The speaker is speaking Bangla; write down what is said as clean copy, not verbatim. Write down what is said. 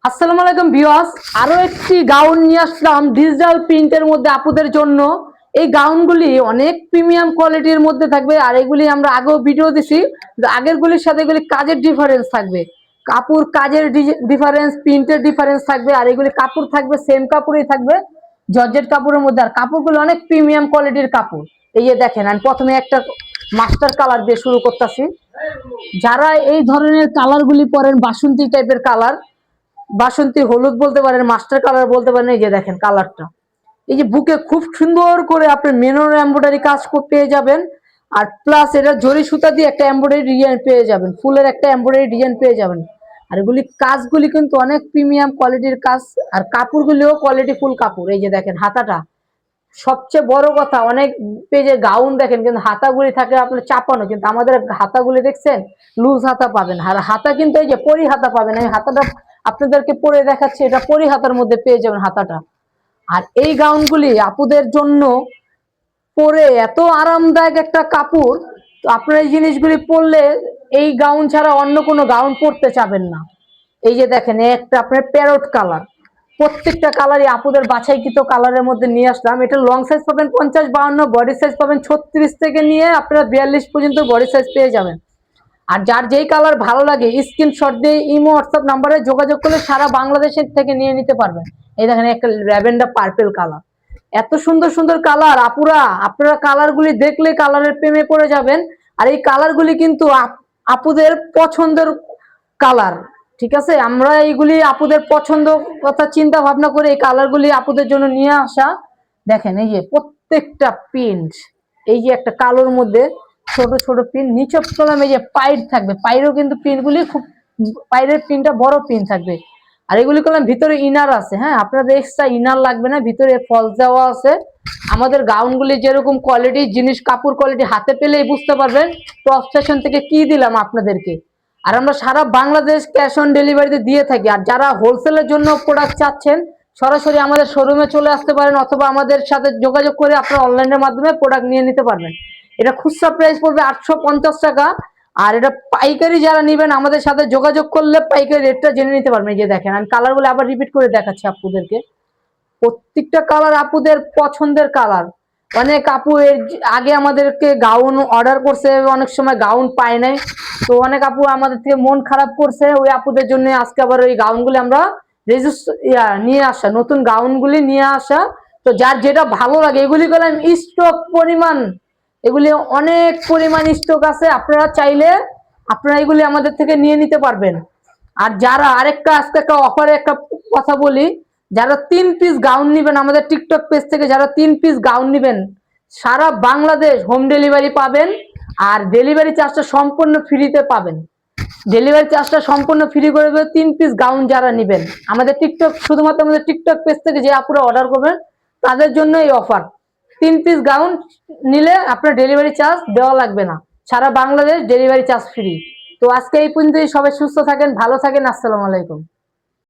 আসসালামু আলাইকুম ভিউয়ার্স, আরো একটি গাউন নিয়ে আসলাম ডিজিটাল প্রিন্টের মধ্যে আপুদের জন্য। এই গাউনগুলি অনেক প্রিমিয়াম কোয়ালিটির মধ্যে থাকবে, আর এগুলি আমরা আগেও ভিডিও দিছি। আগেরগুলির সাথে এগুলি কাজের ডিফারেন্স থাকবে, কাপড় কাজের ডিফারেন্স, প্রিন্টের ডিফারেন্স থাকবে। আর এগুলি কাপড় থাকবে সেম কাপড়ই থাকবে, জর্জেট কাপড়ের মধ্যে। আর কাপড়গুলো অনেক প্রিমিয়াম কোয়ালিটির কাপড়। এই যে দেখেন, আমি প্রথমে একটা মাস্টার কালার দিয়ে শুরু করতেছি। যারা এই ধরনের কালারগুলি পরেন, বাসন্তী টাইপের কালার, বাসন্তী হলুদ বলতে পারেন, মাস্টার কালার বলতে পারেন। এই যে দেখেন কালারটা, এই যে বুকে খুব সুন্দর করে আপনি মেনোর এমব্রয়ডারি কাজ পেয়ে যাবেন। আর প্লাস এটা জরি সুতা দিয়ে একটা এমব্রয়ডারি ডিজাইন পেয়ে যাবেন, ফুলের একটা এমব্রয়ডারি ডিজাইন পেয়ে যাবেন। আর এগুলি কাজগুলি কিন্তু অনেক প্রিমিয়াম কোয়ালিটির কাজ, আর কাপড়গুলিও কোয়ালিটি ফুল কাপড়। এই যে দেখেন হাতাটা, সবচেয়ে বড় কথা, অনেক পেজে গাউন দেখেন কিন্তু হাতাগুলি থাকে আপনার চাপানো, কিন্তু আমাদের হাতাগুলি দেখছেন লুজ হাতা পাবেন। আর হাতা কিন্তু এই যে পরি হাতা পাবেন। আমি হাতাটা আপনাদেরকে পরে দেখাচ্ছি, এটা পরি হাতার মধ্যে পেয়ে যাবেন হাতাটা। আর এই গাউনগুলি আপুদের জন্য পরে এত আরামদায়ক একটা কাপড়, তো আপনারা এই জিনিসগুলি পরলে এই গাউন ছাড়া অন্য কোনো গাউন পরতে চাবেন না। এই যে দেখেন একটা আপনার প্যারট কালার, প্রত্যেকটা কালারই আপুদের বাছাইকৃত কালারের মধ্যে নিয়ে আসলাম। এটা লং সাইজ পাবেন 50-52, বডি সাইজ পাবেন 36 থেকে নিয়ে আপনারা 42 পর্যন্ত বডি সাইজ পেয়ে যাবেন। আর যার যেই কালার ভালো লাগে স্ক্রিনশট দিয়ে ইমো হোয়াটসঅ্যাপ নাম্বারে যোগাযোগ করলে সারা বাংলাদেশের থেকে নিয়ে নিতে পারবেন। এই দেখেন একটা ল্যাভেন্ডার পার্পেল কালার, এত সুন্দর সুন্দর কালার আপুরা, আপনারা কালারগুলি দেখলে কালারের প্রেমে পড়ে যাবেন। আর এই কালারগুলি কিন্তু আপুদের পছন্দের কালার, ঠিক আছে। আমরা এইগুলি আপুদের পছন্দ কথা চিন্তা ভাবনা করে এই কালারগুলি আপুদের জন্য নিয়ে আসা। দেখেন এই যে প্রত্যেকটা প্রিন্ট, এই যে একটা কালোর মধ্যে ছোট ছোট প্রিন্ট, নিচে কলাম এই যে পাইর থাকবে, পাইরেও কিন্তু প্রিন্টগুলি খুব, পাইরের প্রিন্টটা বড় প্রিন্ট থাকবে। আর এগুলি করলাম ভিতরে ইনার আছে, হ্যাঁ আপনাদের এক্সট্রা ইনার লাগবে না, ভিতরে ফলস দেওয়া আছে। আমাদের গাউনগুলি যেরকম কোয়ালিটি জিনিস, কাপড় কোয়ালিটি হাতে পেলেই বুঝতে পারবেন টপ ফ্যাশন থেকে কি দিলাম আপনাদেরকে। আর আমরা সারা বাংলাদেশ ক্যাশ অন ডেলিভারিতে দিয়ে থাকি। আর যারা হোলসেলের জন্য প্রোডাক্ট চাচ্ছেন সরাসরি আমাদের শোরুমে চলে আসতে পারেন, অথবা আমাদের সাথে যোগাযোগ করে আপনারা অনলাইনের মাধ্যমে প্রোডাক্ট নিয়ে নিতে পারবেন। এটা খুচরা প্রাইস পড়বে 850 টাকা। আর এটা পাইকারি যারা নেবেন আমাদের সাথে যোগাযোগ করলে পাইকারি রেটটা জেনে নিতে পারবেন। এই যে দেখেন আমি কালারগুলো আবার রিপিট করে দেখাচ্ছি আপনাদেরকে, প্রত্যেকটা কালার আপুদের পছন্দের কালার। অনেক আপু এর আগে আমাদেরকে গাউন অর্ডার করছে, অনেক সময় গাউন পায় নাই, তো অনেক আপু আমাদের থেকে মন খারাপ করছে। ওই আপুদের জন্য আজকে আবার ওই গাউনগুলি আমরা নিয়ে আসা, নতুন গাউনগুলি নিয়ে আসা। তো যার যেটা ভালো লাগে এগুলি করলাম স্টক পরিমাণ, এগুলি অনেক পরিমাণ স্টক আছে, আপনারা চাইলে আপনারা এগুলি আমাদের থেকে নিয়ে নিতে পারবেন। আর যারা আরেকটা আজকে একটা অফারে একটা কথা বলি, যারা 3 পিস গাউন নেবেন আমাদের টিকটক পেজ থেকে, যারা 3 পিস গাউন নেবেন সারা বাংলাদেশ হোম ডেলিভারি পাবেন। আর ডেলিভারি চার্জটা সম্পূর্ণ ফ্রিতে পাবেন, ডেলিভারি চার্জটা সম্পূর্ণ ফ্রি করে দেবে 3 পিস গাউন যারা নেবেন আমাদের টিকটক, শুধুমাত্র আমাদের টিকটক পেজ থেকে যে আপুরা অর্ডার করবেন তাদের জন্য এই অফার। 3 পিস গাউন নিলে আপনার ডেলিভারি চার্জ দেওয়া লাগবে না, সারা বাংলাদেশ ডেলিভারি চার্জ ফ্রি। তো আজকে এই পর্যন্তই, সবাই সুস্থ থাকেন, ভালো থাকেন, আসসালামু আলাইকুম।